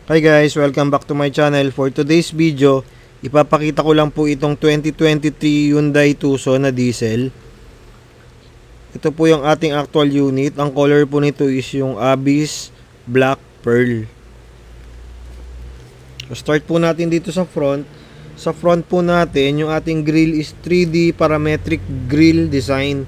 Hi guys, welcome back to my channel. For today's video, ipapakita ko lang po itong 2023 Hyundai Tucson na diesel. Ito po yung ating actual unit. Ang color po nito is yung Abyss Black Pearl. Start po natin dito sa front. Sa front po natin, yung ating grille is 3D parametric grille design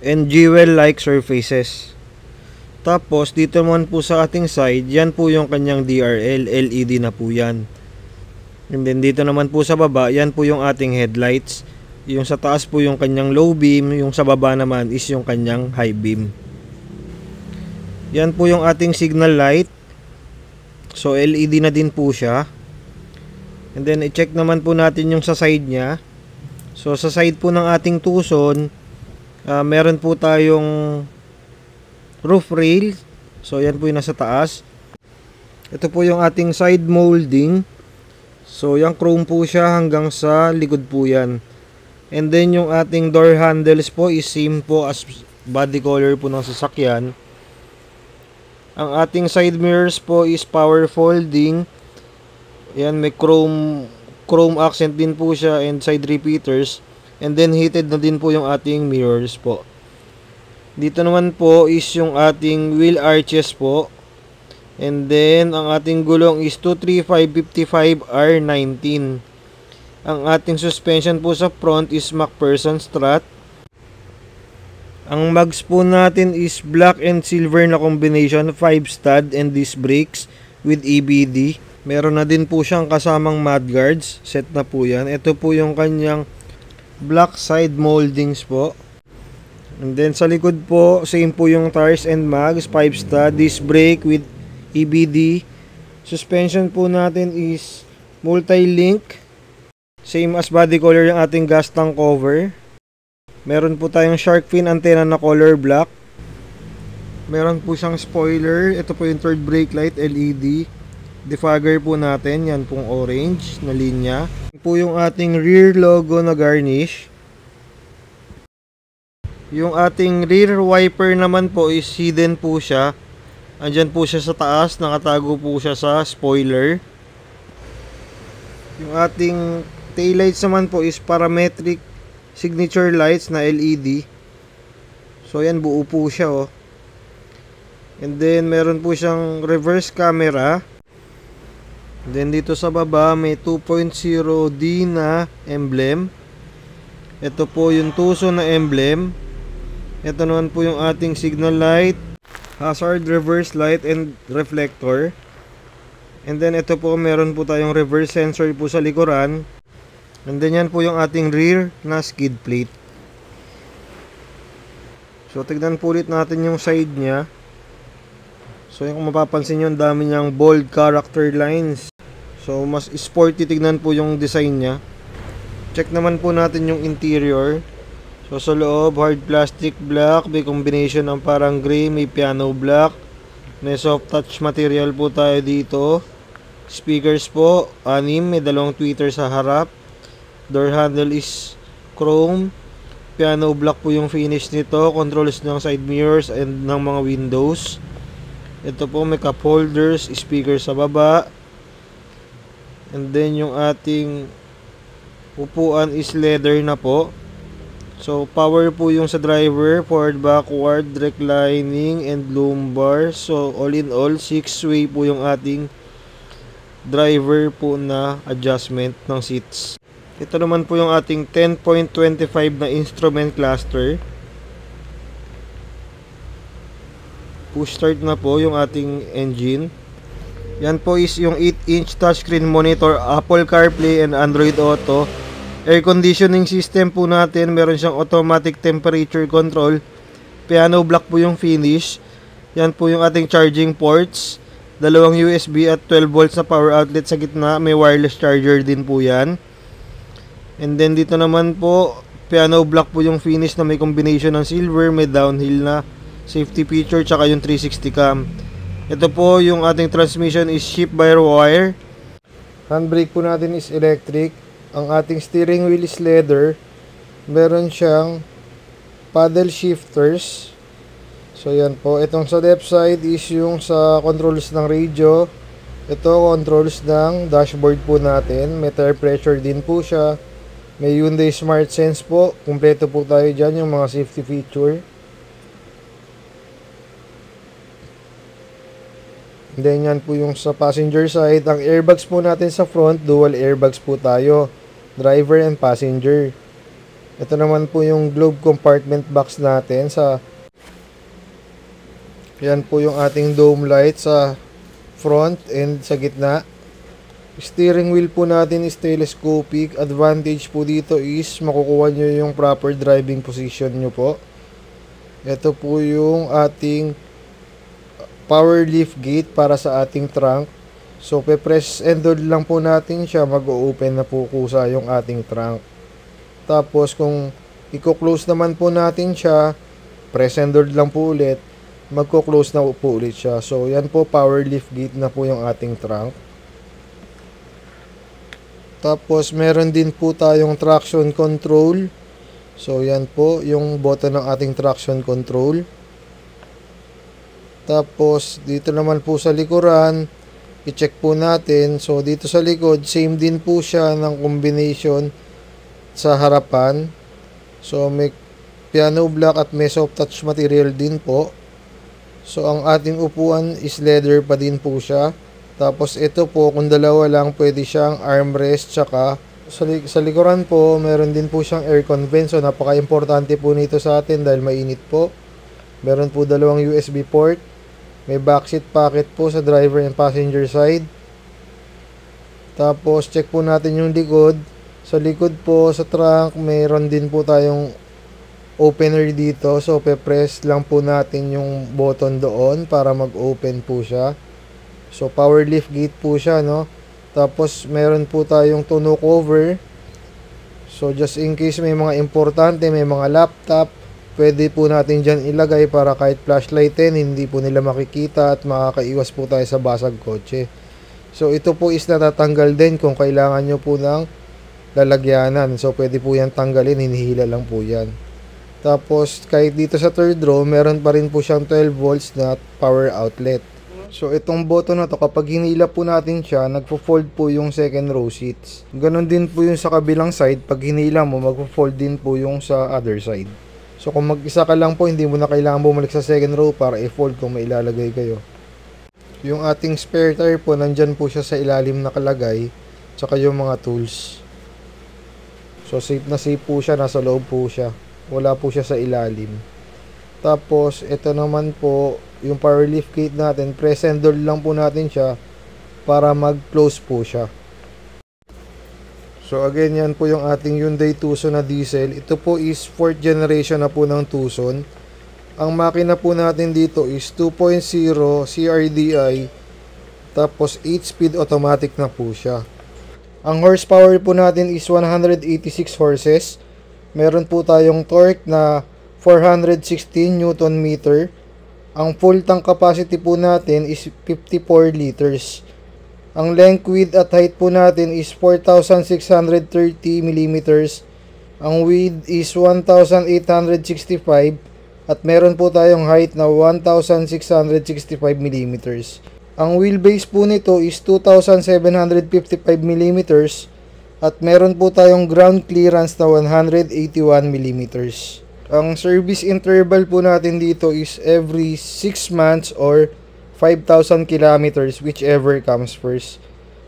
and jewel-like surfaces. Tapos dito naman po sa ating side, yan po yung kanyang DRL, LED na po yan. And then dito naman po sa baba, yan po yung ating headlights. Yung sa taas po yung kanyang low beam, yung sa baba naman is yung kanyang high beam. Yan po yung ating signal light. So LED na din po siya. And then i-check naman po natin yung sa side niya. So sa side po ng ating Tucson, meron po tayong roof rail. So yan po yung nasa taas. Ito po yung ating side molding. So yung chrome po siya hanggang sa likod po yan. And then yung ating door handles po is same po as body color po ng sasakyan. Ang ating side mirrors po is power folding. Yan, may chrome accent din po siya and side repeaters. And then heated na din po yung ating mirrors po. Dito naman po is yung ating wheel arches po. And then ang ating gulong is 235/55R19. Ang ating suspension po sa front is MacPherson strut. Ang mags po natin is black and silver na combination, 5 stud and disc brakes with EBD. Meron na din po siyang kasamang mudguards, set na po yan. Ito po yung kanyang black side moldings po. And then sa likod po, same po yung tires and mags, 5 stud, disc brake with EBD. Suspension po natin is multi-link. Same as body color yung ating gas tank cover. Meron po tayong shark fin antenna na color black. Meron po siyang spoiler. Ito po yung third brake light, LED. Defogger po natin, yan pong orange na linya. Ito po yung ating rear logo na garnish. Yung ating rear wiper naman po is hidden po siya. Andyan po siya sa taas, nakatago po siya sa spoiler. Yung ating taillights naman po is parametric signature lights na LED. So yan, buo po siya oh. And then meron po siyang reverse camera. And then dito sa baba may 2.0D na emblem. Ito po yung Tucson na emblem. Ito naman po yung ating signal light, hazard reverse light and reflector. And then ito po, meron po tayong reverse sensor po sa likuran. And then yan po yung ating rear na skid plate. So tignan po ulit natin yung side nya. So yung kung mapapansin nyo, ang dami niyang bold character lines. So mas sporty tignan po yung design nya. Check naman po natin yung interior. So sa loob, hard plastic black, may combination ng parang gray, may piano black. May soft touch material po tayo dito. Speakers po, 6, may 2 tweeter sa harap. Door handle is chrome. Piano black po yung finish nito. Controls ng side mirrors and ng mga windows. Ito po, may cup holders, speaker sa baba. And then yung ating upuan is leather na po. So power po yung sa driver, forward, backward, reclining and lumbar. So all in all, 6-way po yung ating driver po na adjustment ng seats. Ito naman po yung ating 10.25 na instrument cluster. Push start na po yung ating engine. Yan po is yung 8-inch touchscreen monitor, Apple CarPlay and Android Auto. Air conditioning system po natin, meron siyang automatic temperature control. Piano black po yung finish. Yan po yung ating charging ports. 2 USB at 12 volts na power outlet sa gitna. May wireless charger din po yan. And then dito naman po, piano black po yung finish na may combination ng silver, may downhill na safety feature, tsaka yung 360 cam. Ito po yung ating transmission is shift by wire. Handbrake po natin is electric. Ang ating steering wheel is leather. Meron siyang paddle shifters. So yan po. Itong sa left side is yung sa controls ng radio. Ito controls ng dashboard po natin. May tire pressure din po siya. May Hyundai Smart Sense po. Kumpleto po tayo dyan yung mga safety feature. And then yan po yung sa passenger side. Ang airbags po natin sa front, dual airbags po tayo. Driver and passenger. Ito naman po yung globe compartment box natin sa... Yan po yung ating dome light sa front and sa gitna. Steering wheel po natin is telescopic. Advantage po dito is makukuha nyo yung proper driving position nyo po. Ito po yung ating power lift gate para sa ating trunk. So pe-press and hold lang po natin siya, mag-open na po kusa yung ating trunk. Tapos kung i-close naman po natin siya, press and hold lang po ulit, magko-close na po ulit siya. So yan po, power lift gate na po yung ating trunk. Tapos meron din po tayong traction control. So yan po yung button ng ating traction control. Tapos dito naman po sa likuran, i-check po natin. So dito sa likod, same din po siya ng combination sa harapan. So may piano black at may soft touch material din po. So ang ating upuan is leather pa din po siya. Tapos ito po, kung dalawa lang, pwede siyang armrest. Tsaka sa likuran po, meron din po siyang aircon vent. So napaka-importante po nito sa atin dahil mainit po. Meron po dalawang USB port. May backseat pocket po sa driver and passenger side. Tapos check po natin yung likod. Sa likod po, sa trunk, meron din po tayong opener dito. So pe-press lang po natin yung button doon para mag-open po siya. So power lift gate po siya, no? Tapos meron po tayong tonneau cover. So just in case may mga importante, may mga laptop, pwede po natin dyan ilagay para kahit flashlight din, hindi po nila makikita at makakaiwas po tayo sa basag kotse. So ito po is natatanggal din kung kailangan nyo po ng lalagyanan. So pwede po yan tanggalin, hinihila lang po yan. Tapos kahit dito sa third row, meron pa rin po siyang 12 volts na power outlet. So itong button na to, kapag hinila po natin siya, nagpo-fold po yung second row seats. Ganon din po yung sa kabilang side, pag hinila mo, magpo-fold din po yung sa other side. So kung mag-isa ka lang po, hindi mo na kailangan bumalik sa second row para i-fold kung may ilalagay kayo. Yung ating spare tire po, nandyan po siya sa ilalim nakalagay, tsaka yung mga tools. So safe na safe po siya, nasa loob po siya. Wala po siya sa ilalim. Tapos ito naman po yung power lift gate natin, press and hold lang po natin siya para mag-close po siya. So again, yan po yung ating Hyundai Tucson na diesel. Ito po is 4th generation na po ng Tucson. Ang makina po natin dito is 2.0 CRDI, tapos 8-speed automatic na po siya. Ang horsepower po natin is 186 horses. Meron po tayong torque na 416 Newton meter. Ang full tank capacity po natin is 54 liters. Ang length, width at height po natin is 4,630 mm. Ang width is 1,865 at meron po tayong height na 1,665 mm. Ang wheelbase po nito is 2,755 mm at meron po tayong ground clearance na 181 mm. Ang service interval po natin dito is every 6 months or 5,000 kilometers, whichever comes first.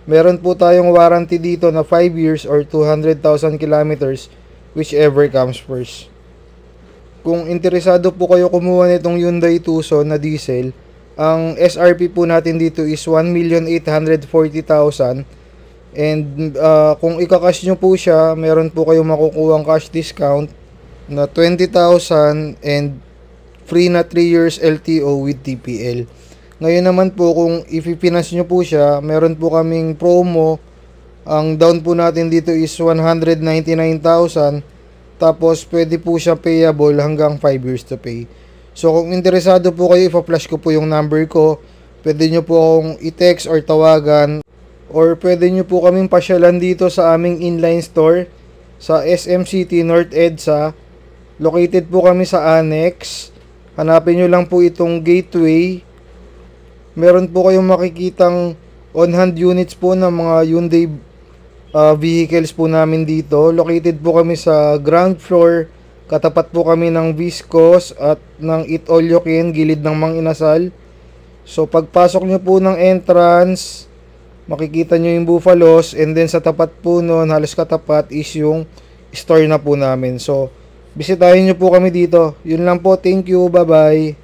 Meron po tayong warranty dito na 5 years or 200,000 kilometers, whichever comes first. Kung interesado po kayo kumuha nitong Hyundai Tucson na diesel, ang SRP po natin dito is 1,840,000. And kung ika-cash nyo po siya, meron po kayong makukuha ang cash discount na 20,000 and free na 3 years LTO with TPL. Ngayon naman po, kung ipipinas nyo po siya, meron po kaming promo. Ang down po natin dito is 199,000. Tapos pwede po siya payable hanggang 5 years to pay. So kung interesado po kayo, ipa-flash ko po yung number ko. Pwede nyo po akong i-text or tawagan. Or pwede nyo po kaming pasyalan dito sa aming inline store sa SM City North EDSA. Located po kami sa Annex. Hanapin nyo lang po itong gateway. Meron po kayong makikitang on-hand units po ng mga Hyundai vehicles po namin dito. Located po kami sa ground floor. Katapat po kami ng Viscos at ng Eat All You Can, gilid ng Mang Inasal. So pagpasok nyo po ng entrance, makikita nyo yung Buffalos, and then sa tapat po nun, halos katapat is yung store na po namin. So bisitahin nyo po kami dito. Yun lang po, thank you, bye bye.